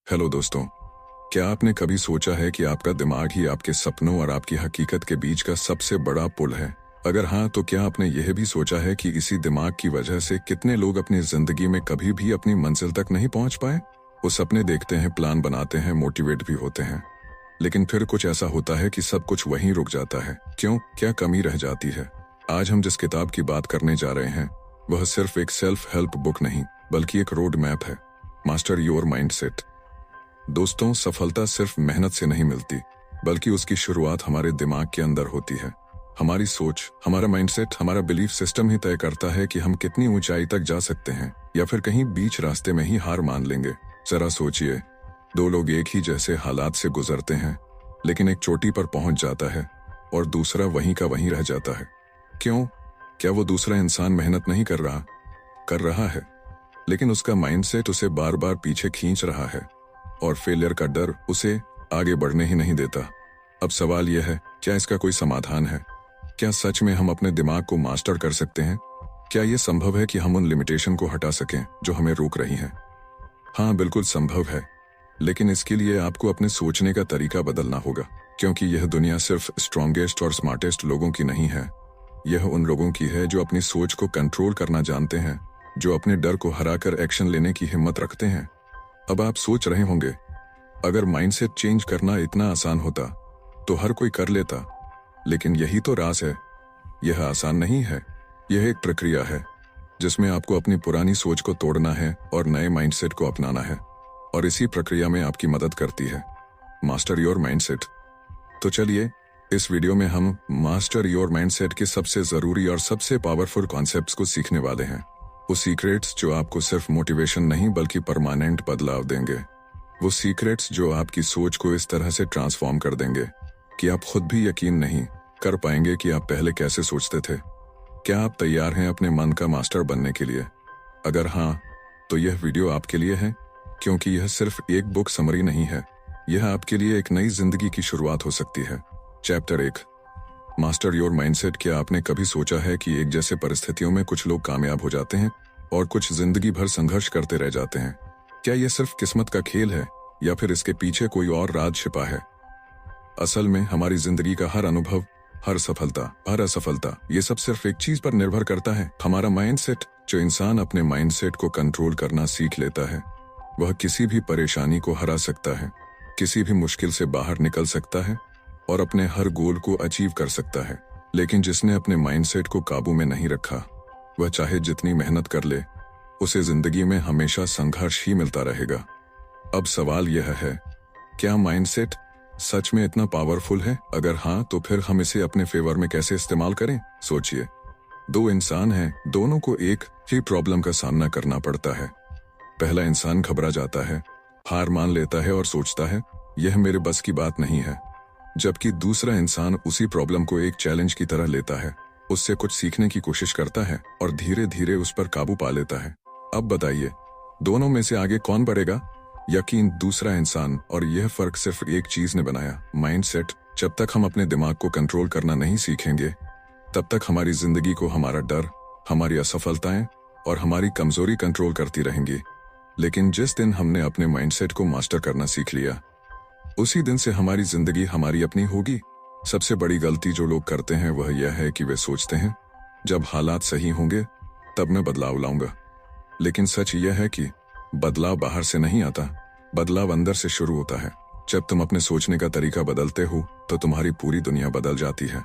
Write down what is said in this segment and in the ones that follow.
Hello दोस्तों, क्या आपने कभी सोचा है कि आपका दिमाग ही आपके सपनों और आपकी हकीकत के बीच का सबसे बड़ा पुल है? अगर हाँ, तो क्या आपने यह भी सोचा है कि इसी दिमाग की वजह से कितने लोग अपनी जिंदगी में कभी भी अपनी मंजिल तक नहीं पहुंच पाए? वो सपने देखते हैं, प्लान बनाते हैं, मोटिवेट भी होते हैं, लेकिन फिर कुछ ऐसा होता है कि सब कुछ वहीं रुक जाता है। क्यों? क्या कमी रह जाती है? आज हम जिस किताब की बात करने जा रहे हैं वह सिर्फ एक सेल्फ हेल्प बुक नहीं बल्कि एक रोड मैप है, मास्टर योर माइंडसेट। दोस्तों, सफलता सिर्फ मेहनत से नहीं मिलती, बल्कि उसकी शुरुआत हमारे दिमाग के अंदर होती है। हमारी सोच, हमारा माइंडसेट, हमारा बिलीफ सिस्टम ही तय करता है कि हम कितनी ऊंचाई तक जा सकते हैं या फिर कहीं बीच रास्ते में ही हार मान लेंगे। जरा सोचिए, दो लोग एक ही जैसे हालात से गुजरते हैं, लेकिन एक चोटी पर पहुंच जाता है और दूसरा वहीं का वहीं रह जाता है। क्यों? क्या वो दूसरा इंसान मेहनत नहीं कर रहा है, लेकिन उसका माइंडसेट उसे बार बार पीछे खींच रहा है और फेलियर का डर उसे आगे बढ़ने ही नहीं देता। अब सवाल यह है, क्या इसका कोई समाधान है? क्या सच में हम अपने दिमाग को मास्टर कर सकते हैं? क्या यह संभव है कि हम उन लिमिटेशन को हटा सकें जो हमें रोक रही हैं? हाँ, बिल्कुल संभव है, लेकिन इसके लिए आपको अपने सोचने का तरीका बदलना होगा, क्योंकि यह दुनिया सिर्फ स्ट्रॉन्गेस्ट और स्मार्टेस्ट लोगों की नहीं है। यह उन लोगों की है जो अपनी सोच को कंट्रोल करना जानते हैं, जो अपने डर को हराकर एक्शन लेने की हिम्मत रखते हैं। अब आप सोच रहे होंगे, अगर माइंडसेट चेंज करना इतना आसान होता तो हर कोई कर लेता, लेकिन यही तो राज है। यह आसान नहीं है, यह एक प्रक्रिया है जिसमें आपको अपनी पुरानी सोच को तोड़ना है और नए माइंडसेट को अपनाना है, और इसी प्रक्रिया में आपकी मदद करती है मास्टर योर माइंडसेट। तो चलिए, इस वीडियो में हम मास्टर योर माइंडसेट के सबसे जरूरी और सबसे पावरफुल कॉन्सेप्ट्स को सीखने वाले हैं। वो सीक्रेट्स जो आपको सिर्फ मोटिवेशन नहीं बल्कि परमानेंट बदलाव देंगे। वो सीक्रेट्स जो आपकी सोच को इस तरह से ट्रांसफॉर्म कर देंगे कि आप खुद भी यकीन नहीं कर पाएंगे कि आप पहले कैसे सोचते थे। क्या आप तैयार हैं अपने मन का मास्टर बनने के लिए? अगर हाँ, तो यह वीडियो आपके लिए है, क्योंकि यह सिर्फ एक बुक समरी नहीं है, यह आपके लिए एक नई जिंदगी की शुरुआत हो सकती है। Chapter 1, master your mindset. क्या आपने कभी सोचा है कि एक जैसे परिस्थितियों में कुछ लोग कामयाब हो जाते हैं और कुछ जिंदगी भर संघर्ष करते रह जाते हैं? क्या यह सिर्फ किस्मत का खेल है या फिर इसके पीछे कोई और राज छिपा है? असल में हमारी जिंदगी का हर अनुभव, हर सफलता, हर असफलता, ये सब सिर्फ एक चीज पर निर्भर करता है, हमारा माइंडसेट। जो इंसान अपने माइंडसेट को कंट्रोल करना सीख लेता है वह किसी भी परेशानी को हरा सकता है, किसी भी मुश्किल से बाहर निकल सकता है और अपने हर गोल को अचीव कर सकता है। लेकिन जिसने अपने माइंडसेट को काबू में नहीं रखा, वह चाहे जितनी मेहनत कर ले, उसे जिंदगी में हमेशा संघर्ष ही मिलता रहेगा। अब सवाल यह है, क्या माइंडसेट सच में इतना पावरफुल है? अगर हाँ, तो फिर हम इसे अपने फेवर में कैसे इस्तेमाल करें? सोचिए, दो इंसान हैं, दोनों को एक ही प्रॉब्लम का सामना करना पड़ता है। पहला इंसान घबरा जाता है, हार मान लेता है और सोचता है यह मेरे बस की बात नहीं है, जबकि दूसरा इंसान उसी प्रॉब्लम को एक चैलेंज की तरह लेता है, उससे कुछ सीखने की कोशिश करता है और धीरे धीरे उस पर काबू पा लेता है। अब बताइए, दोनों में से आगे कौन बढ़ेगा? यकीन दूसरा इंसान। और यह फर्क सिर्फ एक चीज ने बनाया, माइंडसेट। जब तक हम अपने दिमाग को कंट्रोल करना नहीं सीखेंगे, तब तक हमारी जिंदगी को हमारा डर, हमारी असफलताएं और हमारी कमजोरी कंट्रोल करती रहेंगी। लेकिन जिस दिन हमने अपने माइंडसेट को मास्टर करना सीख लिया, उसी दिन से हमारी जिंदगी हमारी अपनी होगी। सबसे बड़ी गलती जो लोग करते हैं वह यह है कि वे सोचते हैं जब हालात सही होंगे तब मैं बदलाव लाऊंगा। लेकिन सच यह है कि बदलाव बाहर से नहीं आता, बदलाव अंदर से शुरू होता है। जब तुम अपने सोचने का तरीका बदलते हो तो तुम्हारी पूरी दुनिया बदल जाती है।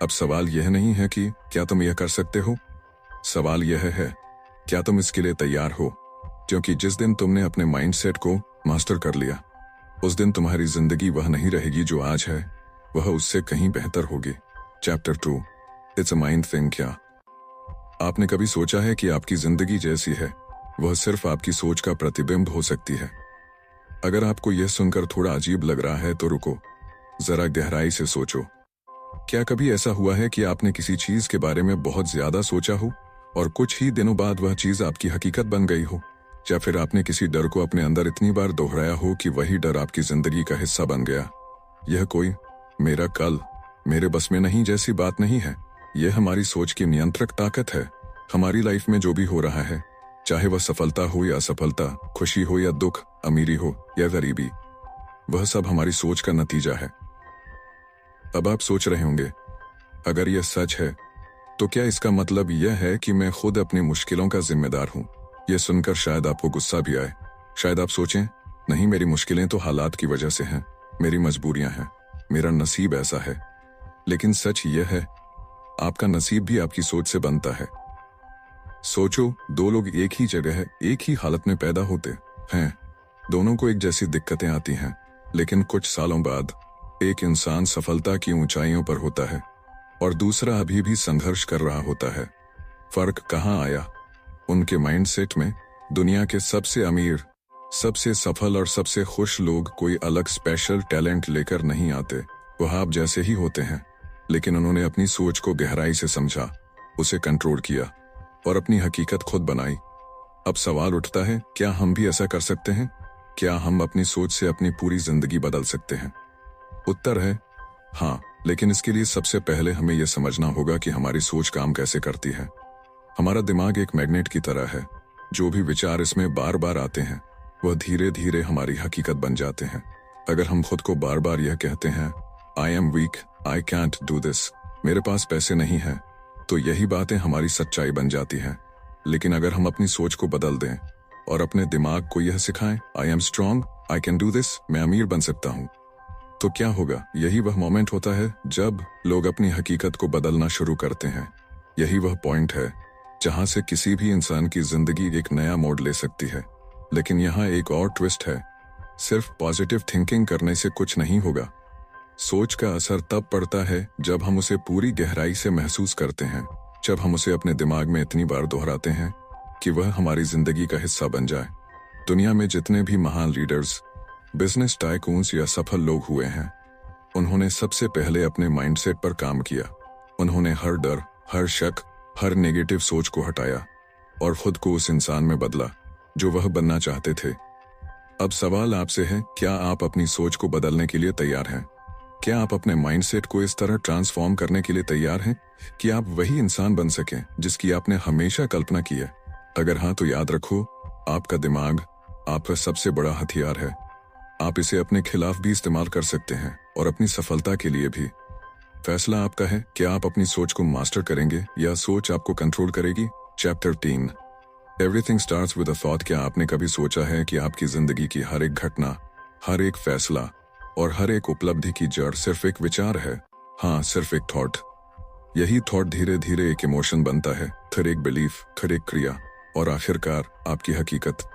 अब सवाल यह नहीं है कि क्या तुम यह कर सकते हो, सवाल यह है क्या तुम इसके लिए तैयार हो? क्योंकि जिस दिन तुमने अपने माइंडसेट को मास्टर कर लिया, उस दिन तुम्हारी जिंदगी वह नहीं रहेगी जो आज है, वह उससे कहीं बेहतर होगी। Chapter 2, it's a mind thing. क्या आपने कभी सोचा है कि आपकी जिंदगी जैसी है वह सिर्फ आपकी सोच का प्रतिबिंब हो सकती है? अगर आपको यह सुनकर थोड़ा अजीब लग रहा है तो रुको, जरा गहराई से सोचो। क्या कभी ऐसा हुआ है कि आपने किसी चीज के बारे में बहुत ज्यादा सोचा हो और कुछ ही दिनों बाद वह चीज आपकी हकीकत बन गई हो? या फिर आपने किसी डर को अपने अंदर इतनी बार दोहराया हो कि वही डर आपकी जिंदगी का हिस्सा बन गया? यह कोई मेरा कल मेरे बस में नहीं जैसी बात नहीं है, यह हमारी सोच की नियंत्रक ताकत है। हमारी लाइफ में जो भी हो रहा है, चाहे वह सफलता हो या असफलता, खुशी हो या दुख, अमीरी हो या गरीबी, वह सब हमारी सोच का नतीजा है। अब आप सोच रहे होंगे, अगर यह सच है तो क्या इसका मतलब यह है कि मैं खुद अपनी मुश्किलों का जिम्मेदार हूं? यह सुनकर शायद आपको गुस्सा भी आए। शायद आप सोचें, नहीं, मेरी मुश्किलें तो हालात की वजह से हैं, मेरी मजबूरियां हैं, मेरा नसीब ऐसा है। लेकिन सच यह है, आपका नसीब भी आपकी सोच से बनता है। सोचो, दो लोग एक ही जगह, एक ही हालत में पैदा होते हैं, दोनों को एक जैसी दिक्कतें आती हैं, लेकिन कुछ सालों बाद एक इंसान सफलता की ऊंचाइयों पर होता है और दूसरा अभी भी संघर्ष कर रहा होता है। फर्क कहाँ आया? उनके माइंडसेट में। दुनिया के सबसे अमीर, सबसे सफल और सबसे खुश लोग कोई अलग स्पेशल टैलेंट लेकर नहीं आते, वह आप जैसे ही होते हैं, लेकिन उन्होंने अपनी सोच को गहराई से समझा, उसे कंट्रोल किया और अपनी हकीकत खुद बनाई। अब सवाल उठता है, क्या हम भी ऐसा कर सकते हैं? क्या हम अपनी सोच से अपनी पूरी जिंदगी बदल सकते हैं? उत्तर है हाँ, लेकिन इसके लिए सबसे पहले हमें यह समझना होगा कि हमारी सोच काम कैसे करती है। हमारा दिमाग एक मैग्नेट की तरह है। जो भी विचार इसमें बार बार आते हैं, वह धीरे धीरे हमारी हकीकत बन जाते हैं। अगर हम खुद को बार बार यह कहते हैं, I am weak, I can't do this, मेरे पास पैसे नहीं हैं, तो यही बातें हमारी सच्चाई बन जाती हैं। लेकिन अगर हम अपनी सोच को बदल दें और अपने दिमाग को यह सिखाएं, I am strong, I can do this, मैं अमीर बन सकता हूं, तो क्या होगा? यही वह मोमेंट होता है जब लोग अपनी हकीकत को बदलना शुरू करते हैं। यही वह पॉइंट है जहां से किसी भी इंसान की जिंदगी एक नया मोड़ ले सकती है। लेकिन यहाँ एक और ट्विस्ट है, सिर्फ पॉजिटिव थिंकिंग करने से कुछ नहीं होगा। सोच का असर तब पड़ता है जब हम उसे पूरी गहराई से महसूस करते हैं, जब हम उसे अपने दिमाग में इतनी बार दोहराते हैं कि वह हमारी जिंदगी का हिस्सा बन जाए। दुनिया में जितने भी महान लीडर्स, बिजनेस टाइकून्स या सफल लोग हुए हैं, उन्होंने सबसे पहले अपने माइंडसेट पर काम किया। उन्होंने हर डर, हर शक, हर नेगेटिव सोच को हटाया और खुद को उस इंसान में बदला जो वह बनना चाहते थे। अब सवाल आपसे है, क्या आप अपनी सोच को बदलने के लिए तैयार हैं? क्या आप अपने माइंडसेट को इस तरह ट्रांसफॉर्म करने के लिए तैयार हैं कि आप वही इंसान बन सकें जिसकी आपने हमेशा कल्पना की है? अगर हाँ, तो याद रखो, आपका दिमाग आपका सबसे बड़ा हथियार है। आप इसे अपने खिलाफ भी इस्तेमाल कर सकते हैं और अपनी सफलता के लिए भी। फैसला आपका है, क्या आप अपनी सोच को मास्टर करेंगे या सोच आपको कंट्रोल करेगी? Chapter 3, everything starts with a thought. क्या आपने कभी सोचा है कि आपकी जिंदगी की हर एक घटना, हर एक फैसला और हर एक उपलब्धि की जड़ सिर्फ एक विचार है? हाँ, सिर्फ एक थॉट। यही थॉट धीरे धीरे एक इमोशन बनता है, फिर एक बिलीफ, फिर एक क्रिया और आखिरकार आपकी हकीकत।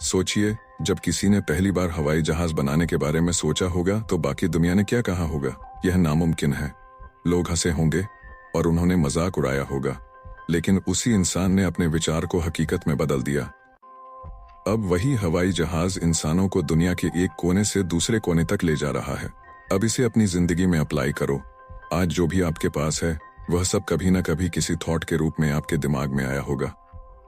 सोचिए, जब किसी ने पहली बार हवाई जहाज बनाने के बारे में सोचा होगा तो बाकी दुनिया ने क्या कहा होगा? यह नामुमकिन है। लोग हंसे होंगे और उन्होंने मजाक उड़ाया होगा, लेकिन उसी इंसान ने अपने विचार को हकीकत में बदल दिया। अब वही हवाई जहाज इंसानों को दुनिया के एक कोने से दूसरे कोने तक ले जा रहा है। अब इसे अपनी जिंदगी में अप्लाई करो। आज जो भी आपके पास है, वह सब कभी न कभी किसी थॉट के रूप में आपके दिमाग में आया होगा।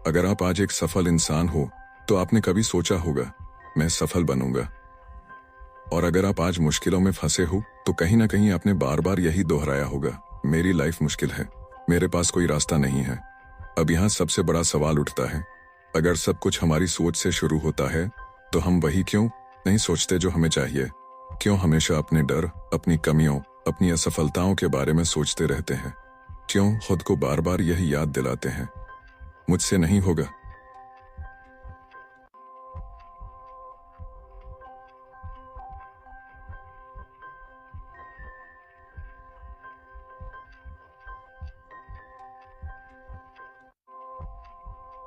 अगर आप आज एक सफल इंसान हो तो आपने कभी सोचा होगा, मैं सफल बनूंगा। और अगर आप आज मुश्किलों में फंसे हो तो कहीं ना कहीं आपने बार बार यही दोहराया होगा, मेरी लाइफ मुश्किल है, मेरे पास कोई रास्ता नहीं है। अब यहाँ सबसे बड़ा सवाल उठता है, अगर सब कुछ हमारी सोच से शुरू होता है तो हम वही क्यों नहीं सोचते जो हमें चाहिए? क्यों हमेशा अपने डर, अपनी कमियों, अपनी असफलताओं के बारे में सोचते रहते हैं? क्यों खुद को बार बार यही याद दिलाते हैं, मुझसे नहीं होगा?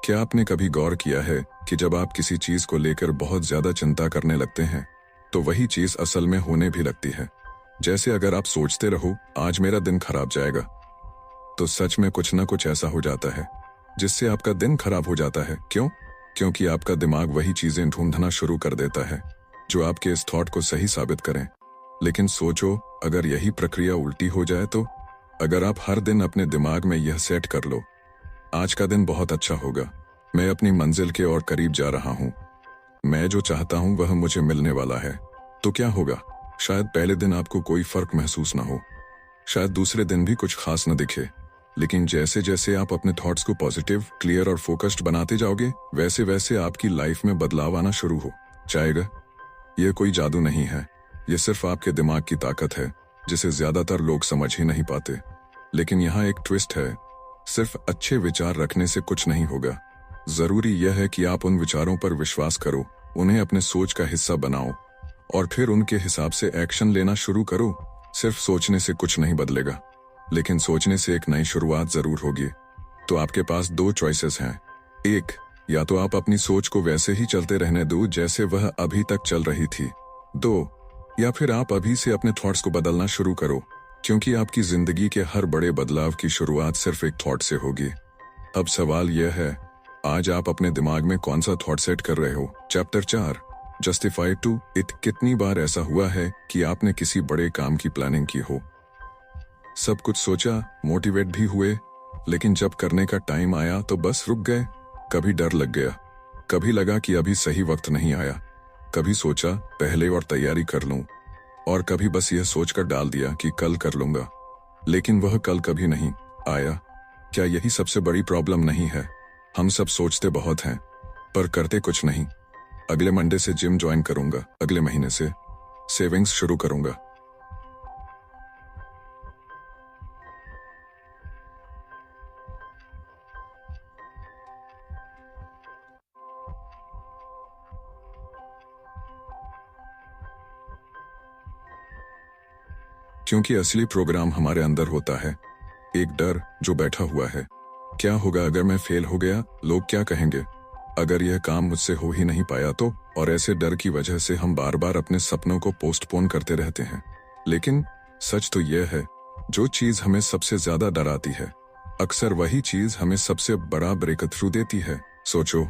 क्या आपने कभी गौर किया है कि जब आप किसी चीज को लेकर बहुत ज्यादा चिंता करने लगते हैं तो वही चीज असल में होने भी लगती है? जैसे अगर आप सोचते रहो, आज मेरा दिन खराब जाएगा, तो सच में कुछ ना कुछ ऐसा हो जाता है जिससे आपका दिन खराब हो जाता है। क्यों? क्योंकि आपका दिमाग वही चीजें ढूंढना शुरू कर देता है जो आपके इस थॉट को सही साबित करें। लेकिन सोचो, अगर यही प्रक्रिया उल्टी हो जाए तो? अगर आप हर दिन अपने दिमाग में यह सेट कर लो, आज का दिन बहुत अच्छा होगा, मैं अपनी मंजिल के और करीब जा रहा हूं, मैं जो चाहता हूं वह मुझे मिलने वाला है, तो क्या होगा? शायद पहले दिन आपको कोई फर्क महसूस ना हो, शायद दूसरे दिन भी कुछ खास न दिखे, लेकिन जैसे जैसे आप अपने थॉट्स को पॉजिटिव, क्लियर और फोकस्ड बनाते जाओगे, वैसे वैसे आपकी लाइफ में बदलाव आना शुरू हो जाएगा। यह कोई जादू नहीं है, यह सिर्फ आपके दिमाग की ताकत है, जिसे ज्यादातर लोग समझ ही नहीं पाते। लेकिन यहाँ एक ट्विस्ट है, सिर्फ अच्छे विचार रखने से कुछ नहीं होगा। जरूरी यह है कि आप उन विचारों पर विश्वास करो, उन्हें अपने सोच का हिस्सा बनाओ और फिर उनके हिसाब से एक्शन लेना शुरू करो। सिर्फ सोचने से कुछ नहीं बदलेगा, लेकिन सोचने से एक नई शुरुआत जरूर होगी। तो आपके पास दो चॉइसेस हैं। एक, या तो आप अपनी सोच को वैसे ही चलते रहने दो जैसे वह अभी तक चल रही थी। दो, या फिर आप अभी से अपने थॉट्स को बदलना शुरू करो, क्योंकि आपकी जिंदगी के हर बड़े बदलाव की शुरुआत सिर्फ एक थॉट से होगी। अब सवाल यह है, आज आप अपने दिमाग में कौन सा थॉट सेट कर रहे हो? Chapter 4, justify to it. कितनी बार ऐसा हुआ है कि आपने किसी बड़े काम की प्लानिंग की हो, सब कुछ सोचा, मोटिवेट भी हुए, लेकिन जब करने का टाइम आया तो बस रुक गए। कभी डर लग गया, कभी लगा कि अभी सही वक्त नहीं आया, कभी सोचा पहले और तैयारी कर लूं, और कभी बस यह सोचकर डाल दिया कि कल कर लूंगा, लेकिन वह कल कभी नहीं आया। क्या यही सबसे बड़ी प्रॉब्लम नहीं है? हम सब सोचते बहुत हैं पर करते कुछ नहीं। अगले मंडे से जिम ज्वाइन करूंगा, अगले महीने से सेविंग्स शुरू करूंगा। क्योंकि असली प्रोग्राम हमारे अंदर होता है, एक डर जो बैठा हुआ है। क्या होगा अगर मैं फेल हो गया? लोग क्या कहेंगे? अगर यह काम मुझसे हो ही नहीं पाया तो? और ऐसे डर की वजह से हम बार बार अपने सपनों को पोस्टपोन करते रहते हैं। लेकिन सच तो यह है, जो चीज हमें सबसे ज्यादा डराती है, अक्सर वही चीज हमें सबसे बड़ा ब्रेक थ्रू देती है। सोचो,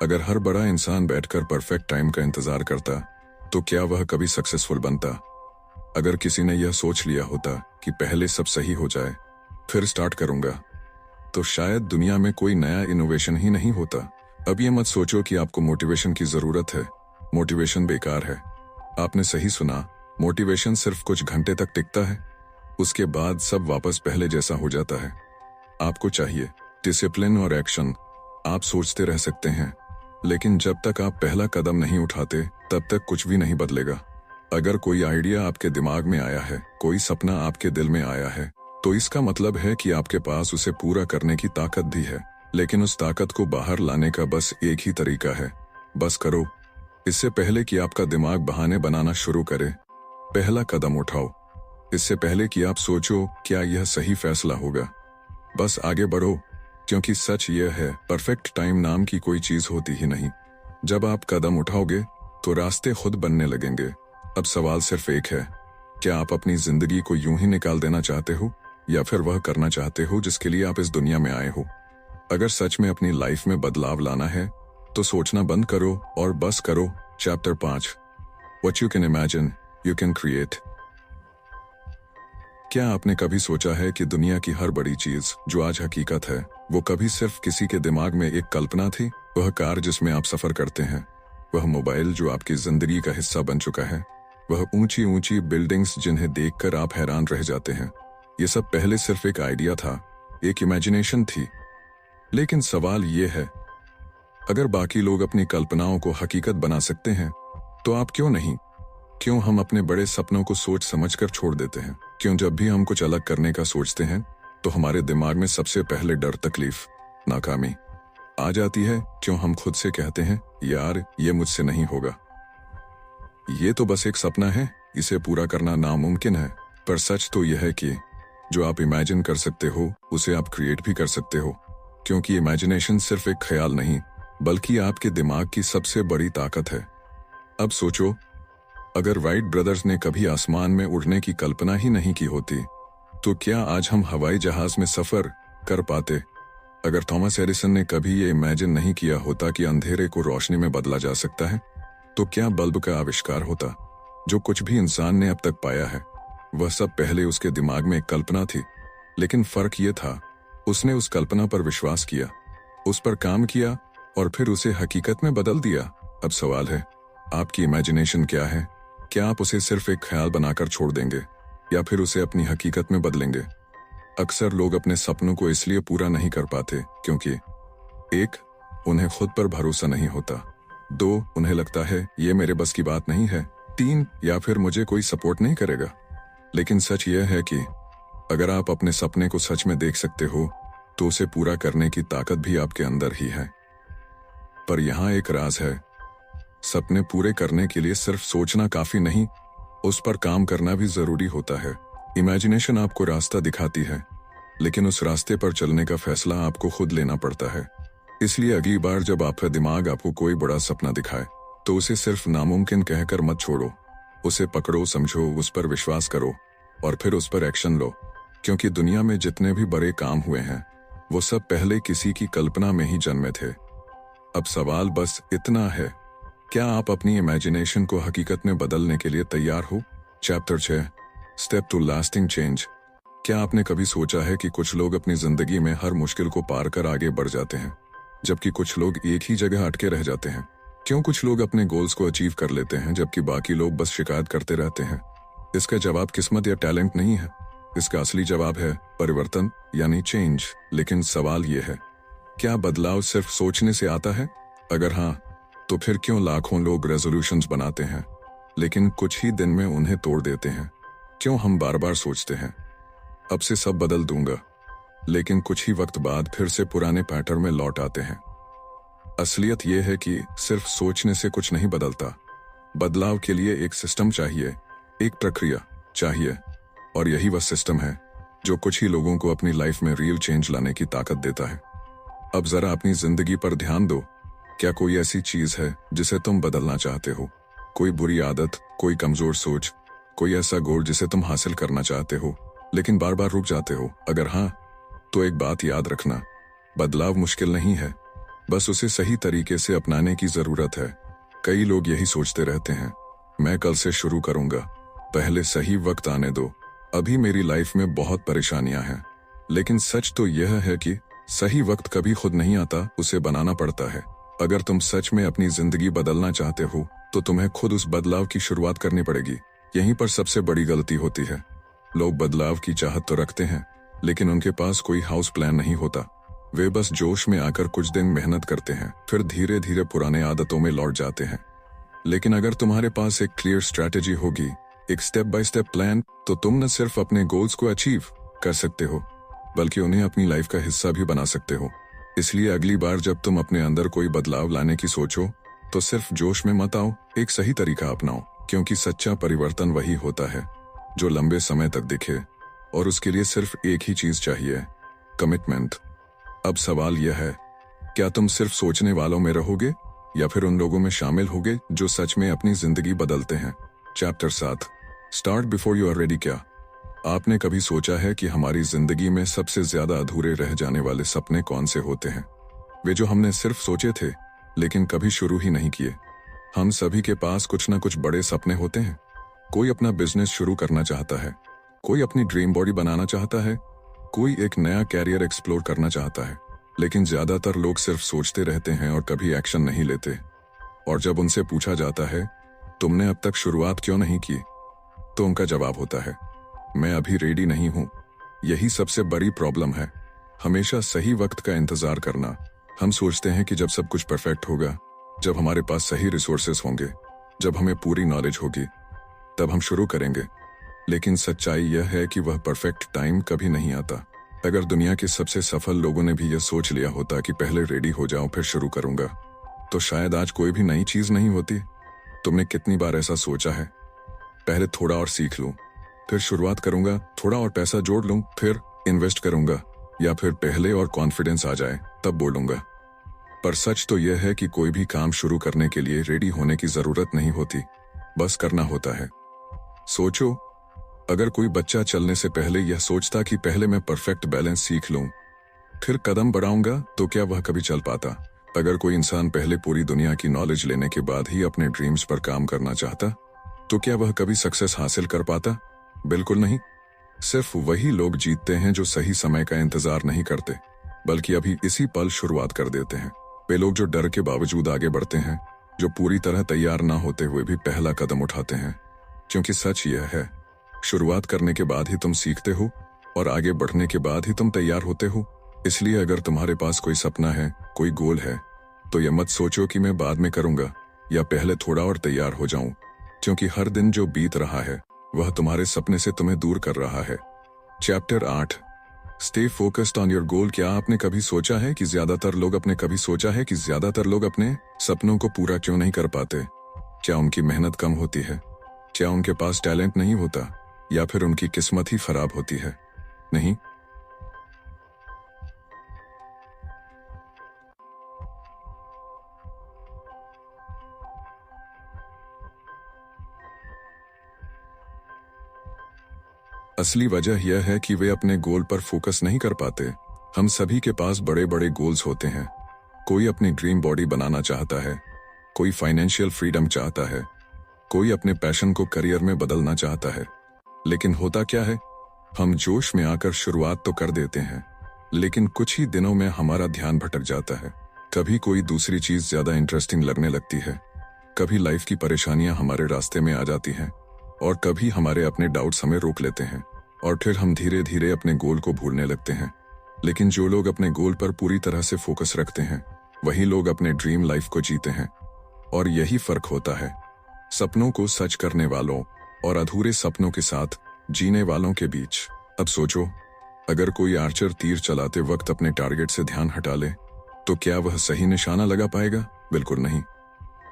अगर हर बड़ा इंसान बैठकर परफेक्ट टाइम का इंतजार करता, तो क्या वह कभी सक्सेसफुल बनता? अगर किसी ने यह सोच लिया होता कि पहले सब सही हो जाए, फिर स्टार्ट करूंगा, तो शायद दुनिया में कोई नया इनोवेशन ही नहीं होता। अब ये मत सोचो कि आपको मोटिवेशन की जरूरत है। मोटिवेशन बेकार है। आपने सही सुना, मोटिवेशन सिर्फ कुछ घंटे तक टिकता है, उसके बाद सब वापस पहले जैसा हो जाता है। आपको चाहिए डिसिप्लिन और एक्शन। आप सोचते रह सकते हैं, लेकिन जब तक आप पहला कदम नहीं उठाते, तब तक कुछ भी नहीं बदलेगा। अगर कोई आइडिया आपके दिमाग में आया है, कोई सपना आपके दिल में आया है, तो इसका मतलब है कि आपके पास उसे पूरा करने की ताकत भी है। लेकिन उस ताकत को बाहर लाने का बस एक ही तरीका है, बस करो। इससे पहले कि आपका दिमाग बहाने बनाना शुरू करे, पहला कदम उठाओ। इससे पहले कि आप सोचो क्या यह सही फैसला होगा, बस आगे बढ़ो। क्योंकि सच यह है, परफेक्ट टाइम नाम की कोई चीज होती ही नहीं। जब आप कदम उठाओगे तो रास्ते खुद बनने लगेंगे। अब सवाल सिर्फ एक है, क्या आप अपनी जिंदगी को यूं ही निकाल देना चाहते हो, या फिर वह करना चाहते हो जिसके लिए आप इस दुनिया में आए हो? अगर सच में अपनी लाइफ में बदलाव लाना है, तो सोचना बंद करो और बस करो। Chapter 5, what you can imagine you can create. क्या आपने कभी सोचा है कि दुनिया की हर बड़ी चीज जो आज हकीकत है, वो कभी सिर्फ किसी के दिमाग में एक कल्पना थी? वह कार जिसमें आप सफर करते हैं, वह मोबाइल जो आपकी जिंदगी का हिस्सा बन चुका है, वह ऊंची ऊंची बिल्डिंग्स जिन्हें देखकर आप हैरान रह जाते हैं, ये सब पहले सिर्फ एक आइडिया था, एक इमेजिनेशन थी। लेकिन सवाल ये है, अगर बाकी लोग अपनी कल्पनाओं को हकीकत बना सकते हैं, तो आप क्यों नहीं? क्यों हम अपने बड़े सपनों को सोच समझकर छोड़ देते हैं? क्यों जब भी हम कुछ अलग करने का सोचते हैं, तो हमारे दिमाग में सबसे पहले डर, तकलीफ, नाकामी आ जाती है? क्यों हम खुद से कहते हैं, यार ये मुझसे नहीं होगा, ये तो बस एक सपना है, इसे पूरा करना नामुमकिन है? पर सच तो यह है कि जो आप इमेजिन कर सकते हो, उसे आप क्रिएट भी कर सकते हो। क्योंकि इमेजिनेशन सिर्फ एक ख्याल नहीं, बल्कि आपके दिमाग की सबसे बड़ी ताकत है। अब सोचो, अगर राइट ब्रदर्स ने कभी आसमान में उड़ने की कल्पना ही नहीं की होती, तो क्या आज हम हवाई जहाज में सफर कर पाते? अगर थॉमस एडिसन ने कभी ये इमेजिन नहीं किया होता कि अंधेरे को रोशनी में बदला जा सकता है, तो क्या बल्ब का आविष्कार होता? जो कुछ भी इंसान ने अब तक पाया है, वह सब पहले उसके दिमाग में एक कल्पना थी। लेकिन फर्क ये था, उसने उस कल्पना पर विश्वास किया, उस पर काम किया और फिर उसे हकीकत में बदल दिया। अब सवाल है, आपकी इमेजिनेशन क्या है? क्या आप उसे सिर्फ एक ख्याल बनाकर छोड़ देंगे, या फिर उसे अपनी हकीकत में बदलेंगे? अक्सर लोग अपने सपनों को इसलिए पूरा नहीं कर पाते क्योंकि 1. उन्हें खुद पर भरोसा नहीं होता। 2. उन्हें लगता है ये मेरे बस की बात नहीं है। 3. या फिर मुझे कोई सपोर्ट नहीं करेगा। लेकिन सच यह है कि अगर आप अपने सपने को सच में देख सकते हो तो उसे पूरा करने की ताकत भी आपके अंदर ही है। पर यहाँ एक राज है, सपने पूरे करने के लिए सिर्फ सोचना काफी नहीं, उस पर काम करना भी जरूरी होता है। इमेजिनेशन आपको रास्ता दिखाती है, लेकिन उस रास्ते पर चलने का फैसला आपको खुद लेना पड़ता है। इसलिए अगली बार जब आपका दिमाग आपको कोई बड़ा सपना दिखाए तो उसे सिर्फ नामुमकिन कहकर मत छोड़ो। उसे पकड़ो, समझो, उस पर विश्वास करो और फिर उस पर एक्शन लो। क्योंकि दुनिया में जितने भी बड़े काम हुए हैं वो सब पहले किसी की कल्पना में ही जन्मे थे। अब सवाल बस इतना है, क्या आप अपनी इमेजिनेशन को हकीकत में बदलने के लिए तैयार हो? Chapter 6, step to lasting change. क्या आपने कभी सोचा है कि कुछ लोग अपनी जिंदगी में हर मुश्किल को पार कर आगे बढ़ जाते हैं, जबकि कुछ लोग एक ही जगह अटके रह जाते हैं? क्यों कुछ लोग अपने गोल्स को अचीव कर लेते हैं जबकि बाकी लोग बस शिकायत करते रहते हैं? इसका जवाब किस्मत या टैलेंट नहीं है, इसका असली जवाब है परिवर्तन यानी चेंज। लेकिन सवाल यह है, क्या बदलाव सिर्फ सोचने से आता है? अगर हाँ, तो फिर क्यों लाखों लोग रेजोल्यूशंस बनाते हैं लेकिन कुछ ही दिन में उन्हें तोड़ देते हैं? क्यों हम बार बार सोचते हैं अब से सब बदल दूंगा, लेकिन कुछ ही वक्त बाद फिर से पुराने पैटर्न में लौट आते हैं? असलियत यह है कि सिर्फ सोचने से कुछ नहीं बदलता। बदलाव के लिए एक सिस्टम चाहिए, एक प्रक्रिया चाहिए, और यही वह सिस्टम है जो कुछ ही लोगों को अपनी लाइफ में रियल चेंज लाने की ताकत देता है। अब जरा अपनी जिंदगी पर ध्यान दो। क्या कोई ऐसी चीज है जिसे तुम बदलना चाहते हो? कोई बुरी आदत, कोई कमजोर सोच, कोई ऐसा गोल जिसे तुम हासिल करना चाहते हो लेकिन बार बार रुक जाते हो? अगर हाँ, तो एक बात याद रखना, बदलाव मुश्किल नहीं है, बस उसे सही तरीके से अपनाने की जरूरत है। कई लोग यही सोचते रहते हैं, मैं कल से शुरू करूंगा, पहले सही वक्त आने दो, अभी मेरी लाइफ में बहुत परेशानियां हैं। लेकिन सच तो यह है कि सही वक्त कभी खुद नहीं आता, उसे बनाना पड़ता है। अगर तुम सच में अपनी जिंदगी बदलना चाहते हो तो तुम्हें खुद उस बदलाव की शुरुआत करनी पड़ेगी। यहीं पर सबसे बड़ी गलती होती है। लोग बदलाव की चाहत तो रखते हैं लेकिन उनके पास कोई हाउस प्लान नहीं होता। वे बस जोश में आकर कुछ दिन मेहनत करते हैं, फिर धीरे धीरे पुराने आदतों में लौट जाते हैं। लेकिन अगर तुम्हारे पास एक क्लियर स्ट्रैटेजी होगी, एक स्टेप बाय स्टेप प्लान, तो तुम न सिर्फ अपने गोल्स को अचीव कर सकते हो बल्कि उन्हें अपनी लाइफ का हिस्सा भी बना सकते हो। इसलिए अगली बार जब तुम अपने अंदर कोई बदलाव लाने की सोचो तो सिर्फ जोश में मत आओ, एक सही तरीका अपनाओ। क्योंकि सच्चा परिवर्तन वही होता है जो लंबे समय तक दिखे, और उसके लिए सिर्फ एक ही चीज चाहिए, कमिटमेंट। अब सवाल यह है, क्या तुम सिर्फ सोचने वालों में रहोगे या फिर उन लोगों में शामिल होगे जो सच में अपनी जिंदगी बदलते हैं? Chapter 7, start before you are ready. क्या आपने कभी सोचा है कि हमारी जिंदगी में सबसे ज्यादा अधूरे रह जाने वाले सपने कौन से होते हैं? वे जो हमने सिर्फ सोचे थे लेकिन कभी शुरू ही नहीं किए। हम सभी के पास कुछ ना कुछ बड़े सपने होते हैं। कोई अपना बिजनेस शुरू करना चाहता है, कोई अपनी ड्रीम बॉडी बनाना चाहता है, कोई एक नया कैरियर एक्सप्लोर करना चाहता है। लेकिन ज्यादातर लोग सिर्फ सोचते रहते हैं और कभी एक्शन नहीं लेते। और जब उनसे पूछा जाता है, तुमने अब तक शुरुआत क्यों नहीं की, तो उनका जवाब होता है, मैं अभी रेडी नहीं हूं। यही सबसे बड़ी प्रॉब्लम है, हमेशा सही वक्त का इंतजार करना। हम सोचते हैं कि जब सब कुछ परफेक्ट होगा, जब हमारे पास सही रिसोर्सेस होंगे, जब हमें पूरी नॉलेज होगी, तब हम शुरू करेंगे। लेकिन सच्चाई यह है कि वह परफेक्ट टाइम कभी नहीं आता। अगर दुनिया के सबसे सफल लोगों ने भी यह सोच लिया होता कि पहले रेडी हो जाऊं फिर शुरू करूंगा, तो शायद आज कोई भी नई चीज नहीं होती। तुमने कितनी बार ऐसा सोचा है, पहले थोड़ा और सीख लूं, फिर शुरुआत करूंगा, थोड़ा और पैसा जोड़ लूं, फिर इन्वेस्ट करूंगा, या फिर पहले और कॉन्फिडेंस आ जाए तब बोलूंगा। पर सच तो यह है कि कोई भी काम शुरू करने के लिए रेडी होने की जरूरत नहीं होती, बस करना होता है। सोचो, अगर कोई बच्चा चलने से पहले यह सोचता कि पहले मैं परफेक्ट बैलेंस सीख लूं, फिर कदम बढ़ाऊंगा, तो क्या वह कभी चल पाता? अगर कोई इंसान पहले पूरी दुनिया की नॉलेज लेने के बाद ही अपने ड्रीम्स पर काम करना चाहता, तो क्या वह कभी सक्सेस हासिल कर पाता? बिल्कुल नहीं। सिर्फ वही लोग जीतते हैं जो सही समय का इंतजार नहीं करते, बल्कि अभी इसी पल शुरुआत कर देते हैं। वे लोग जो डर के बावजूद आगे बढ़ते हैं, जो पूरी तरह तैयार ना होते हुए भी पहला कदम उठाते हैं। क्योंकि सच यह है, शुरुआत करने के बाद ही तुम सीखते हो, और आगे बढ़ने के बाद ही तुम तैयार होते हो। इसलिए अगर तुम्हारे पास कोई सपना है, कोई गोल है, तो ये मत सोचो कि मैं बाद में करूंगा या पहले थोड़ा और तैयार हो जाऊं, क्योंकि हर दिन जो बीत रहा है वह तुम्हारे सपने से तुम्हें दूर कर रहा है। Chapter 8, stay focused on your goal. क्या आपने कभी सोचा है कि ज्यादातर लोग अपने सपनों को पूरा क्यों नहीं कर पाते? क्या उनकी मेहनत कम होती है? क्या उनके पास टैलेंट नहीं होता, या फिर उनकी किस्मत ही खराब होती है? नहीं, असली वजह यह है कि वे अपने गोल पर फोकस नहीं कर पाते। हम सभी के पास बड़े बड़े गोल्स होते हैं। कोई अपनी ड्रीम बॉडी बनाना चाहता है, कोई फाइनेंशियल फ्रीडम चाहता है, कोई अपने पैशन को करियर में बदलना चाहता है। लेकिन होता क्या है, हम जोश में आकर शुरुआत तो कर देते हैं, लेकिन कुछ ही दिनों में हमारा ध्यान भटक जाता है। कभी कोई दूसरी चीज ज्यादा इंटरेस्टिंग लगने लगती है, कभी लाइफ की परेशानियां हमारे रास्ते में आ जाती हैं, और कभी हमारे अपने डाउट्स हमें रोक लेते हैं, और फिर हम धीरे धीरे अपने गोल को भूलने लगते हैं। लेकिन जो लोग अपने गोल पर पूरी तरह से फोकस रखते हैं, वही लोग अपने ड्रीम लाइफ को जीते हैं। और यही फर्क होता है सपनों को सच करने वालों और अधूरे सपनों के साथ जीने वालों के बीच। अब सोचो, अगर कोई आर्चर तीर चलाते वक्त अपने टारगेट से ध्यान हटा ले, तो क्या वह सही निशाना लगा पाएगा? बिल्कुल नहीं।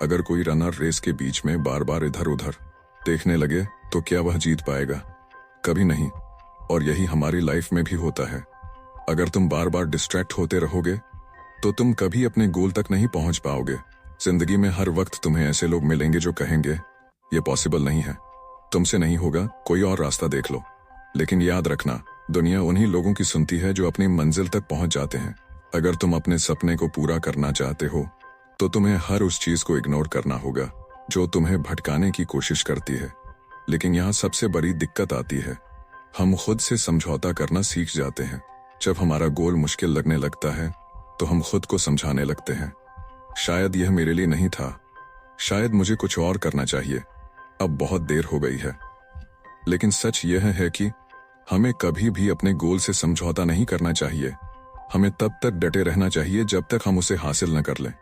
अगर कोई रनर रेस के बीच में बार बार इधर उधर देखने लगे, तो क्या वह जीत पाएगा? कभी नहीं। और यही हमारी लाइफ में भी होता है। अगर तुम बार बार डिस्ट्रैक्ट होते रहोगे, तो तुम कभी अपने गोल तक नहीं पहुंच पाओगे। जिंदगी में हर वक्त तुम्हें ऐसे लोग मिलेंगे जो कहेंगे, ये पॉसिबल नहीं है, तुमसे नहीं होगा, कोई और रास्ता देख लो। लेकिन याद रखना, दुनिया उन्हीं लोगों की सुनती है जो अपनी मंजिल तक पहुंच जाते हैं। अगर तुम अपने सपने को पूरा करना चाहते हो, तो तुम्हें हर उस चीज को इग्नोर करना होगा जो तुम्हें भटकाने की कोशिश करती है। लेकिन यहाँ सबसे बड़ी दिक्कत आती है, हम खुद से समझौता करना सीख जाते हैं। जब हमारा गोल मुश्किल लगने लगता है, तो हम खुद को समझाने लगते हैं, शायद यह मेरे लिए नहीं था, शायद मुझे कुछ और करना चाहिए, अब बहुत देर हो गई है। लेकिन सच यह है कि हमें कभी भी अपने गोल से समझौता नहीं करना चाहिए। हमें तब तक डटे रहना चाहिए जब तक हम उसे हासिल न कर लें।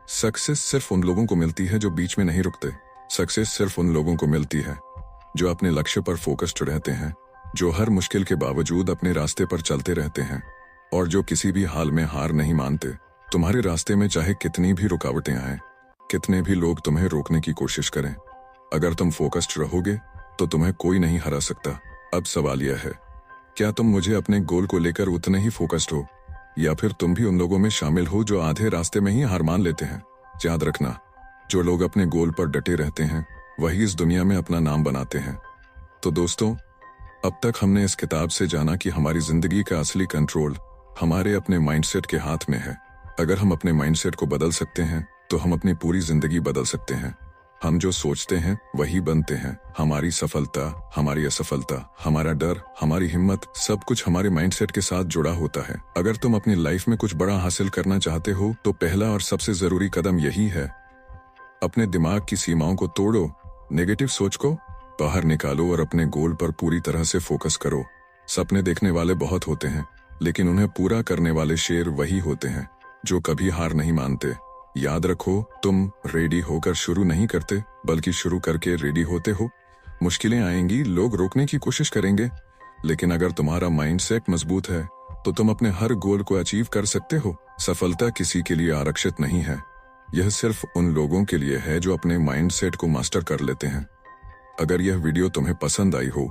सक्सेस सिर्फ उन लोगों को मिलती है जो बीच में नहीं रुकते। सक्सेस सिर्फ उन लोगों को मिलती है जो अपने लक्ष्य पर फोकस्ड रहते हैं, जो हर मुश्किल के बावजूद अपने रास्ते पर चलते रहते हैं, और जो किसी भी हाल में हार नहीं मानते। तुम्हारे रास्ते में चाहे कितनी भी रुकावटें आए, कितने भी लोग तुम्हें रोकने की कोशिश करें, अगर तुम फोकस्ड रहोगे तो तुम्हें कोई नहीं हरा सकता। अब सवाल यह है, क्या तुम मुझे अपने गोल को लेकर उतने ही फोकस्ड हो, या फिर तुम भी उन लोगों में शामिल हो जो आधे रास्ते में ही हार मान लेते हैं? याद रखना, जो लोग अपने गोल पर डटे रहते हैं, वही इस दुनिया में अपना नाम बनाते हैं। तो दोस्तों, अब तक हमने इस किताब से जाना कि हमारी जिंदगी का असली कंट्रोल हमारे अपने माइंडसेट के हाथ में है। अगर हम अपने माइंडसेट को बदल सकते हैं, तो हम अपनी पूरी जिंदगी बदल सकते हैं। हम जो सोचते हैं वही बनते हैं। हमारी सफलता, हमारी असफलता, हमारा डर, हमारी हिम्मत, सब कुछ हमारे माइंडसेट के साथ जुड़ा होता है। अगर तुम अपनी लाइफ में कुछ बड़ा हासिल करना चाहते हो, तो पहला और सबसे जरूरी कदम यही है, अपने दिमाग की सीमाओं को तोड़ो, नेगेटिव सोच को बाहर निकालो और अपने गोल पर पूरी तरह से फोकस करो। सपने देखने वाले बहुत होते हैं, लेकिन उन्हें पूरा करने वाले शेर वही होते हैं जो कभी हार नहीं मानते। याद रखो, तुम रेडी होकर शुरू नहीं करते, बल्कि शुरू करके रेडी होते हो। मुश्किलें आएंगी, लोग रोकने की कोशिश करेंगे, लेकिन अगर तुम्हारा माइंडसेट मजबूत है, तो तुम अपने हर गोल को अचीव कर सकते हो। सफलता किसी के लिए आरक्षित नहीं है, यह सिर्फ उन लोगों के लिए है जो अपने माइंडसेट को मास्टर कर लेते हैं। अगर यह वीडियो तुम्हें पसंद आई हो,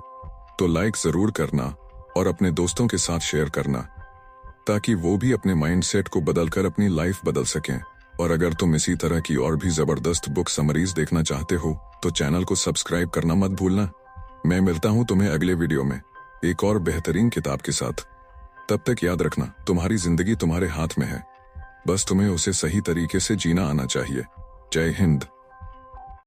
तो लाइक जरूर करना और अपने दोस्तों के साथ शेयर करना, ताकि वो भी अपने माइंडसेट को बदलकर अपनी लाइफ बदल सकें। और अगर तुम इसी तरह की और भी जबरदस्त बुक समरीज देखना चाहते हो, तो चैनल को सब्सक्राइब करना मत भूलना। मैं मिलता हूं तुम्हें अगले वीडियो में एक और बेहतरीन किताब के साथ। तब तक याद रखना, तुम्हारी जिंदगी तुम्हारे हाथ में है, बस तुम्हें उसे सही तरीके से जीना आना चाहिए। जय हिंद।